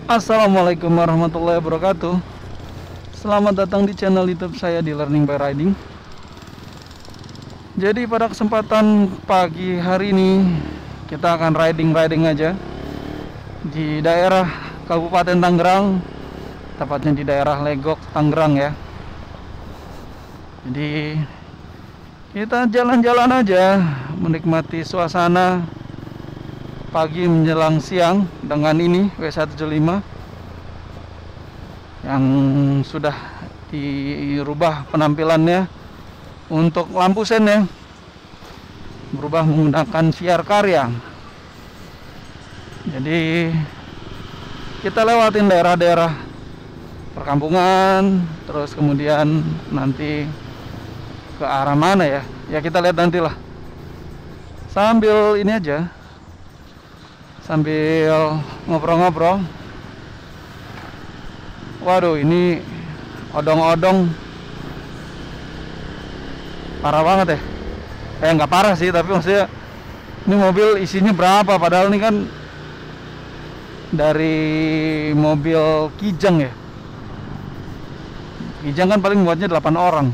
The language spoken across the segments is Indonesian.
Assalamualaikum warahmatullahi wabarakatuh. Selamat datang di channel YouTube saya di Learning by Riding. Jadi pada kesempatan pagi hari ini kita akan riding aja di daerah Kabupaten Tangerang, tepatnya di daerah Legok, Tangerang ya. Jadi kita jalan-jalan aja, menikmati suasana pagi menjelang siang dengan ini W175 yang sudah dirubah penampilannya untuk lampu sen ya, berubah menggunakan VR Karya. Jadi kita lewatin daerah-daerah perkampungan, terus kemudian nanti ke arah mana ya? Ya kita lihat nantilah. Sambil ini aja, sambil ngobrol-ngobrol. Waduh, ini odong-odong parah banget ya. Nggak parah sih, tapi maksudnya ini mobil isinya berapa? Padahal ini kan dari mobil Kijang ya. Kijang kan paling muatnya 8 orang.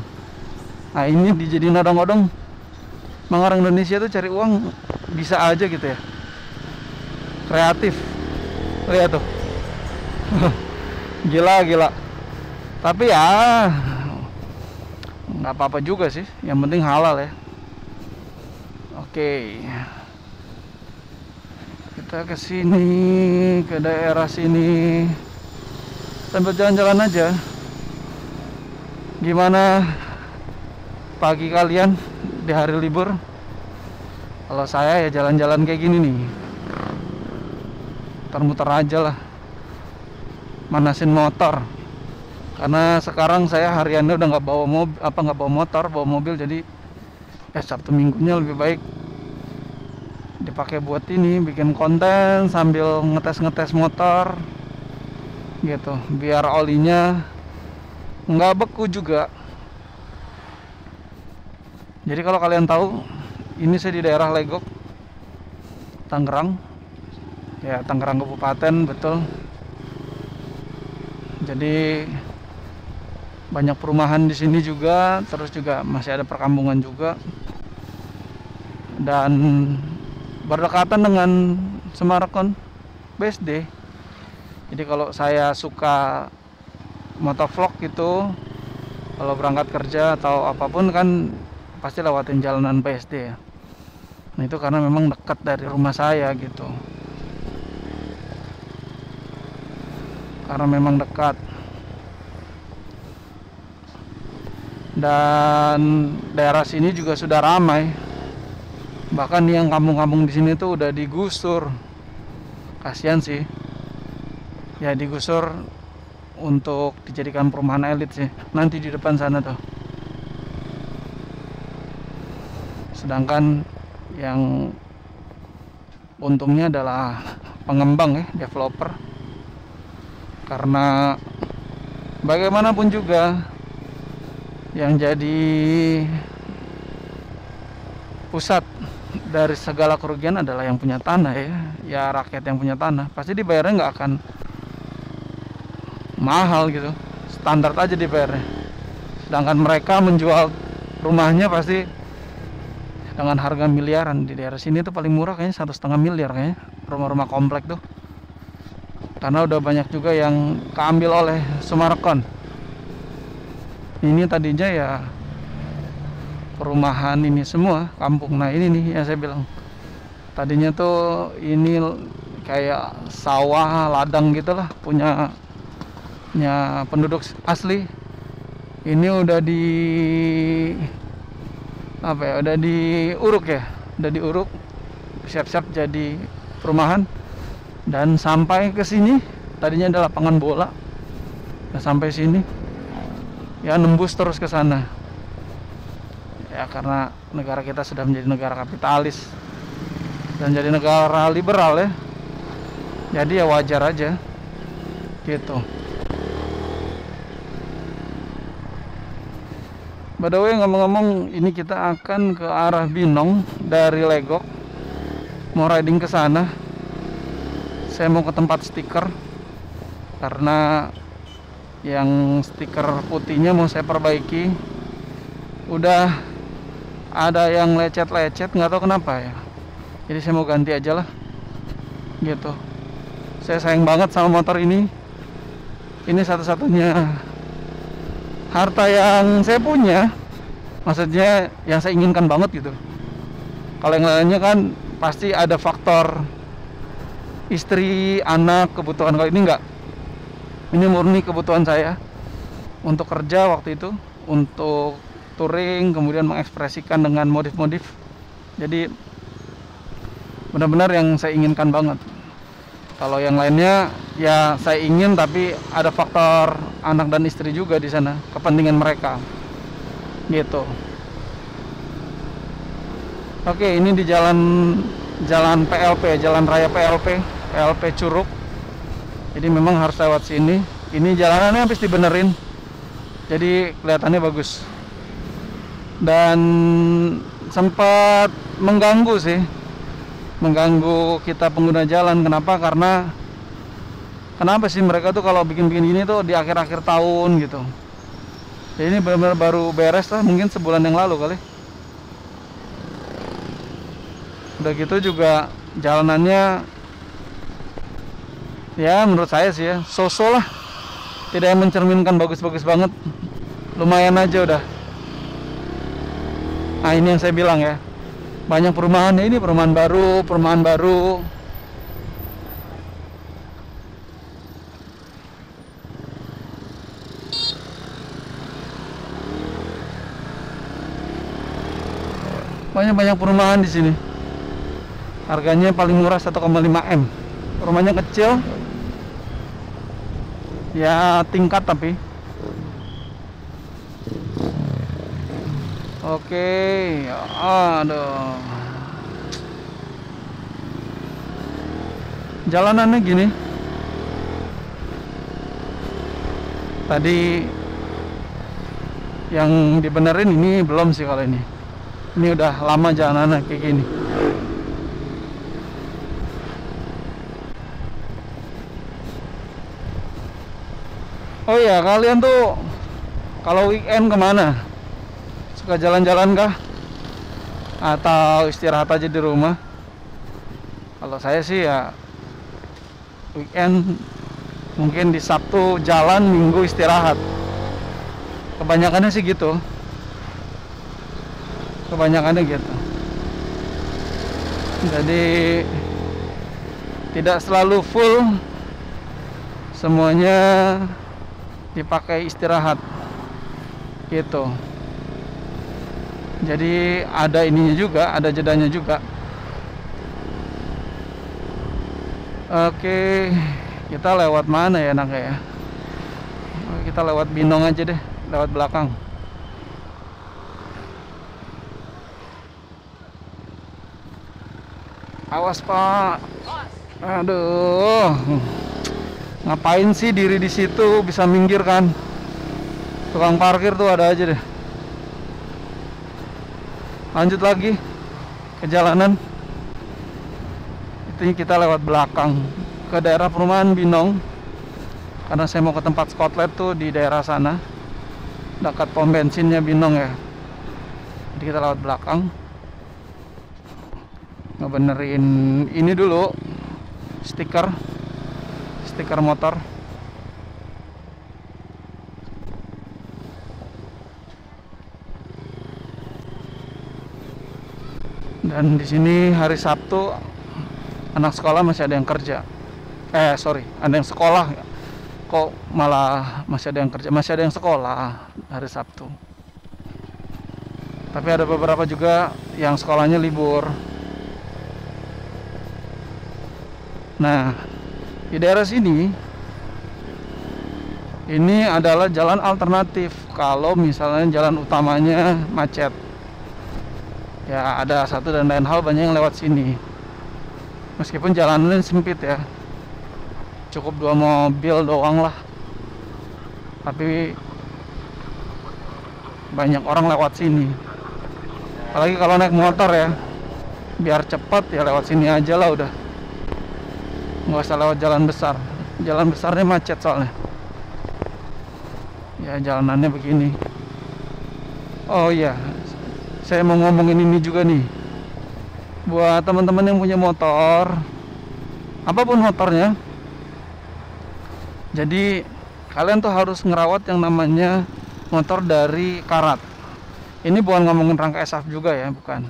Nah ini dijadiin odong-odong. Emang orang Indonesia tuh cari uang bisa aja gitu ya. Kreatif. Lihat tuh. Gila. Tapi ya nggak apa-apa juga sih. Yang penting halal ya. Oke. Kita ke sini, ke daerah sini. Sambil jalan-jalan aja. Gimana pagi kalian di hari libur? Kalau saya ya jalan-jalan kayak gini nih, muter-muter aja lah, manasin motor. Karena sekarang saya hariannya udah nggak bawa mobil, nggak bawa motor, bawa mobil. Jadi Sabtu minggunya lebih baik dipakai buat ini, bikin konten sambil ngetes motor gitu, biar olinya nggak beku juga. Jadi kalau kalian tahu, ini saya di daerah Legok, Tangerang. Ya, Tangerang Kabupaten, betul. Jadi banyak perumahan di sini juga, terus juga masih ada perkampungan juga. Dan berdekatan dengan Semarkon BSD. Jadi kalau saya suka motovlog gitu, kalau berangkat kerja atau apapun kan pasti lewatin jalanan BSD ya. Nah itu karena memang dekat dari rumah saya gitu. Karena memang dekat. Dan daerah sini juga sudah ramai. Bahkan yang kampung-kampung di sini tuh udah digusur. Kasihan sih. Ya digusur untuk dijadikan perumahan elit sih. Nanti di depan sana tuh. Sedangkan yang untungnya adalah pengembang ya, developer. Karena bagaimanapun juga yang jadi pusat dari segala kerugian adalah yang punya tanah ya. Ya rakyat yang punya tanah pasti dibayarnya nggak akan mahal gitu, standar aja dibayarnya. Sedangkan mereka menjual rumahnya pasti dengan harga miliaran. Di daerah sini tuh paling murah kayaknya 1,5 miliar kayaknya rumah-rumah komplek tuh. Karena udah banyak juga yang keambil oleh Semarkon. Ini tadinya ya perumahan ini semua kampung. Nah ini nih yang saya bilang, tadinya tuh ini kayak sawah ladang gitulah, punya penduduk asli. Ini udah udah diuruk ya, udah diuruk, siap-siap jadi perumahan. Dan sampai ke sini tadinya ada lapangan bola, nah sampai sini ya nembus terus ke sana ya, karena negara kita sudah menjadi negara kapitalis dan jadi negara liberal ya, jadi ya wajar aja gitu. By the way, ngomong-ngomong, ini kita akan ke arah Binong dari Legok, mau riding ke sana. Saya mau ke tempat stiker. karena yang stiker putihnya mau saya perbaiki, udah ada yang lecet-lecet, nggak tahu kenapa ya. Jadi saya mau ganti aja lah gitu. Saya sayang banget sama motor ini. Ini satu-satunya harta yang saya punya, maksudnya yang saya inginkan banget gitu. Kalau yang lainnya kan pasti ada faktor istri, anak, kebutuhan. Kalau ini enggak, ini murni kebutuhan saya untuk kerja waktu itu, untuk touring, kemudian mengekspresikan dengan modif-modif. Jadi benar-benar yang saya inginkan banget. Kalau yang lainnya ya saya ingin, tapi ada faktor anak dan istri juga di sana, kepentingan mereka gitu. Oke, ini di jalan PLP, Jalan Raya PLP Curug. Jadi memang harus lewat sini. Ini jalanannya habis dibenerin, jadi kelihatannya bagus. Dan sempat mengganggu sih, mengganggu kita pengguna jalan. Kenapa sih mereka tuh kalau bikin-bikin gini tuh di akhir-akhir tahun gitu. Jadi ini benar-benar baru beres lah, mungkin sebulan yang lalu kali. Udah gitu juga jalanannya ya menurut saya sih ya so-so lah, tidak yang mencerminkan bagus-bagus banget, lumayan aja udah. Nah ini yang saya bilang ya, banyak perumahan. Ini perumahan baru. Banyak perumahan di sini. Harganya paling murah 1,5 M. Rumahnya kecil, ya tingkat tapi. Oke, aduh. Jalanannya gini. Tadi yang dibenerin, ini belum sih kalau ini. Ini udah lama jalanannya kayak gini. Oh iya, kalian tuh kalau weekend kemana? Suka jalan-jalan kah? Atau istirahat aja di rumah? Kalau saya sih ya weekend mungkin di Sabtu jalan, Minggu istirahat. Kebanyakannya sih gitu. Jadi tidak selalu full semuanya dipakai istirahat gitu. Jadi ada ininya juga, ada jedanya juga. Oke, kita lewat mana ya enaknya ya? Kita lewat Binong aja deh, lewat belakang. Awas Pak. Aduh. Ngapain sih diri di situ, bisa minggir kan? Tukang parkir tuh ada aja deh. Lanjut lagi ke jalanan. Itu kita lewat belakang ke daerah perumahan Binong, karena saya mau ke tempat Skotlet tuh di daerah sana, dekat pom bensinnya Binong ya. Jadi kita lewat belakang, ngebenerin ini dulu, stiker motor. Dan di sini hari Sabtu anak sekolah masih ada yang kerja. Ada yang sekolah. Kok malah masih ada yang kerja? Masih ada yang sekolah hari Sabtu. Tapi ada beberapa juga yang sekolahnya libur. Nah, di daerah sini ini adalah jalan alternatif kalau misalnya jalan utamanya macet. Ya ada satu dan lain hal, banyak yang lewat sini. Meskipun jalannya sempit ya, cukup 2 mobil doang lah, tapi banyak orang lewat sini. Apalagi kalau naik motor ya, biar cepat ya lewat sini aja lah udah, nggak usah lewat jalan besar. Jalan besarnya macet soalnya. Ya jalanannya begini. Oh iya, saya mau ngomongin ini juga nih. Buat teman-teman yang punya motor, apapun motornya, jadi kalian tuh harus ngerawat yang namanya motor dari karat. Ini bukan ngomongin rangka SAF juga ya, bukan.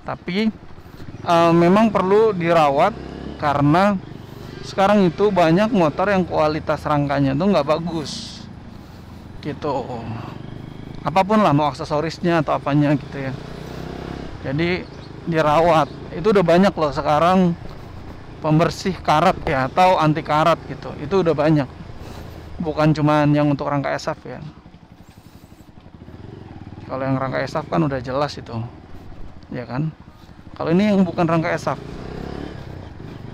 Tapi memang perlu dirawat karena sekarang itu banyak motor yang kualitas rangkanya tuh nggak bagus gitu. Apapun lah, mau aksesorisnya atau apanya gitu ya. Jadi dirawat. Itu udah banyak loh sekarang pembersih karat ya, atau anti karat gitu. Itu udah banyak. Bukan cuman yang untuk rangka SAF ya. Kalau yang rangka SAF kan udah jelas itu, ya kan. Kalau ini yang bukan rangka SAF,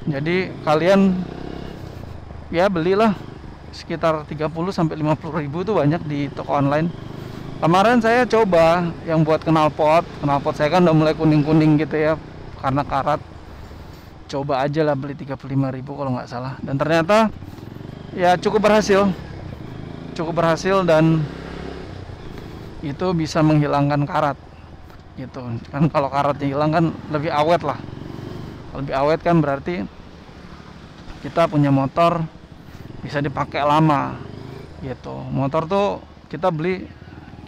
jadi kalian ya belilah sekitar 30-50 ribu tuh banyak di toko online. Kemarin saya coba yang buat knalpot saya kan udah mulai kuning-kuning gitu ya karena karat. Coba aja lah beli 35 ribu kalau nggak salah, dan ternyata ya cukup berhasil dan itu bisa menghilangkan karat gitu kan. Kalau karatnya hilang kan lebih awet lah, lebih awet kan berarti kita punya motor bisa dipakai lama gitu. Motor tuh kita beli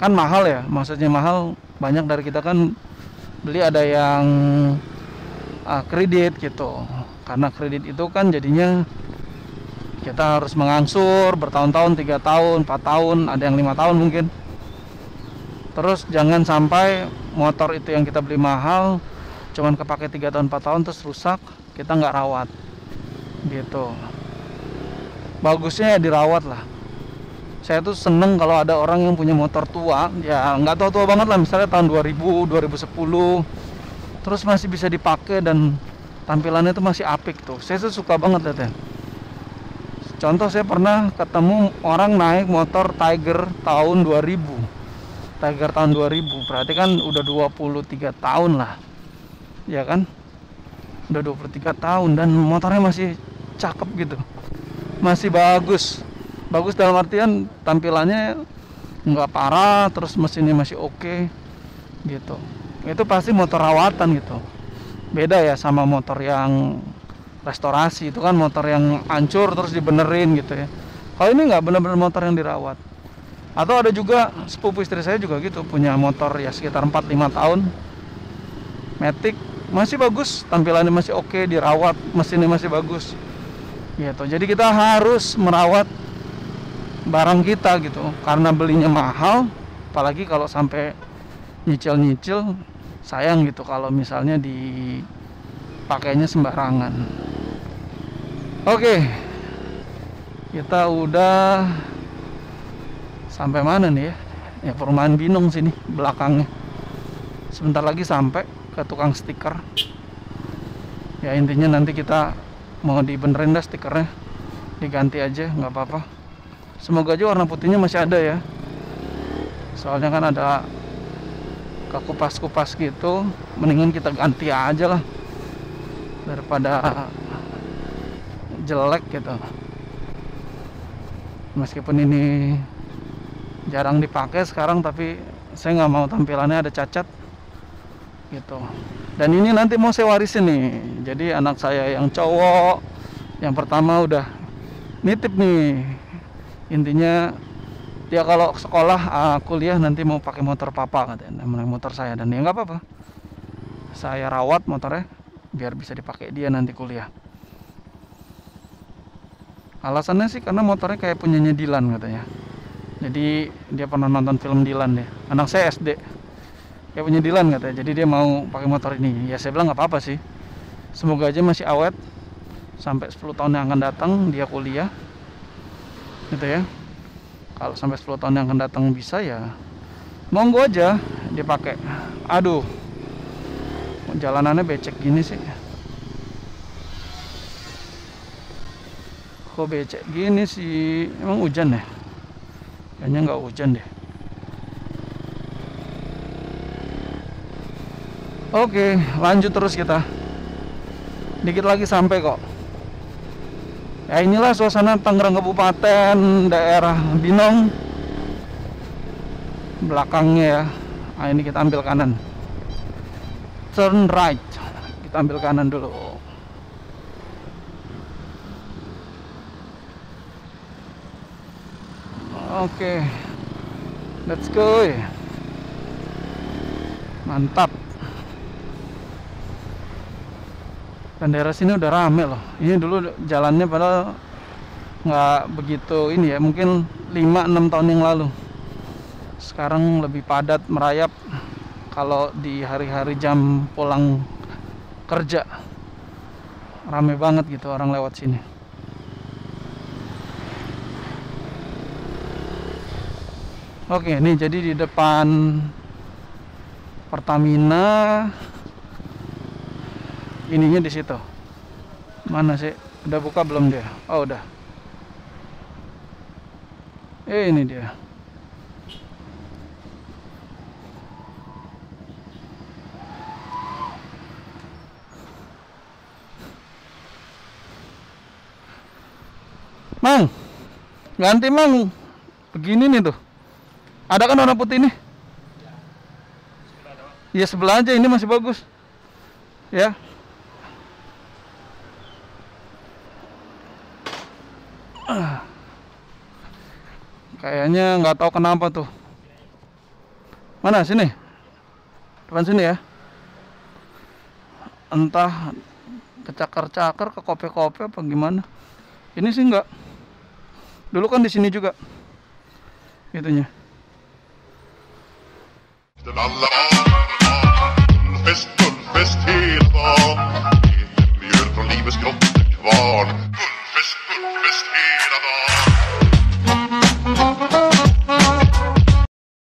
kan mahal ya, maksudnya mahal, banyak dari kita kan beli ada yang kredit gitu. Karena kredit itu kan jadinya kita harus mengangsur bertahun-tahun, 3 tahun, 4 tahun, ada yang 5 tahun mungkin. Terus jangan sampai motor itu yang kita beli mahal cuman kepake 3 tahun 4 tahun terus rusak, kita nggak rawat gitu. Bagusnya ya dirawat lah. Saya tuh seneng kalau ada orang yang punya motor tua, ya nggak tua-tua banget lah, misalnya tahun 2000, 2010, terus masih bisa dipakai dan tampilannya tuh masih apik tuh. Saya tuh suka banget liatnya. Contoh, saya pernah ketemu orang naik motor Tiger tahun 2000. Tiger tahun 2000, berarti kan udah 23 tahun lah. Ya kan? Udah 23 tahun dan motornya masih cakep gitu. Masih bagus. Bagus dalam artian tampilannya nggak parah, terus mesinnya masih oke gitu. Itu pasti motor rawatan gitu. Beda ya sama motor yang restorasi, itu kan motor yang hancur terus dibenerin gitu ya. Kalau ini nggak, bener-bener motor yang dirawat. Atau ada juga sepupu istri saya juga gitu, punya motor ya sekitar 4-5 tahun, Matic, masih bagus, tampilannya masih oke, dirawat, mesinnya masih bagus gitu. Jadi kita harus merawat barang kita gitu, karena belinya mahal, apalagi kalau sampai nyicil-nyicil, sayang gitu kalau misalnya dipakainya sembarangan. Oke, kita udah sampai mana nih ya? Ya perumahan Binong sini belakangnya. Sebentar lagi sampai ke tukang stiker. Ya intinya nanti kita mau dibenerin dah stikernya, diganti aja nggak apa-apa. Semoga aja warna putihnya masih ada ya. Soalnya kan ada kekupas-kupas gitu, mendingan kita ganti aja lah daripada jelek gitu. Meskipun ini jarang dipakai sekarang, tapi saya nggak mau tampilannya ada cacat gitu. Dan ini nanti mau saya warisin nih. Jadi anak saya yang cowok yang pertama udah nitip nih. Intinya dia kalau sekolah kuliah nanti mau pakai motor papa katanya, motor saya, dan ya nggak apa-apa, saya rawat motornya biar bisa dipakai dia nanti kuliah. Alasannya sih karena motornya kayak punyanya Dilan katanya. Jadi dia pernah nonton film Dilan deh. Anak saya SD, kayak punya Dilan katanya. Jadi dia mau pakai motor ini. Ya saya bilang nggak apa-apa sih. Semoga aja masih awet sampai 10 tahun yang akan datang dia kuliah. Gitu ya. Kalau sampai 10 tahun yang akan datang bisa ya monggo aja dipakai. Aduh, jalanannya becek gini sih. Kok becek gini sih? Emang hujan ya? Kayaknya nggak hujan deh. Oke, lanjut terus kita. Dikit lagi sampai kok. Ya inilah suasana Tangerang Kabupaten, daerah Binong. Belakangnya ya. Nah, ini kita ambil kanan. Turn right. Kita ambil kanan dulu. Oke. Let's go. Mantap. Dan daerah sini udah rame loh. Ini dulu jalannya padahal nggak begitu ini ya, mungkin 5-6 tahun yang lalu. Sekarang lebih padat, merayap kalau di hari-hari jam pulang kerja. Rame banget gitu orang lewat sini. Oke, ini jadi di depan Pertamina. Ininya di situ. Mana sih? Udah buka belum dia? Oh, udah. Ini dia. Mang, ganti Mang. Begini nih tuh. Ada kan warna putih ini? Ya sebelah aja, ini masih bagus. Ya. Kayaknya nggak tahu kenapa tuh. Mana sini? Depan sini ya. Entah kecakar-cakar, ke kope-kope apa gimana. Ini sih nggak. Dulu kan di sini juga. Itunya. Gullfest hela dagen, mjöl från livets grottekvarn. Gullfest hela dagen.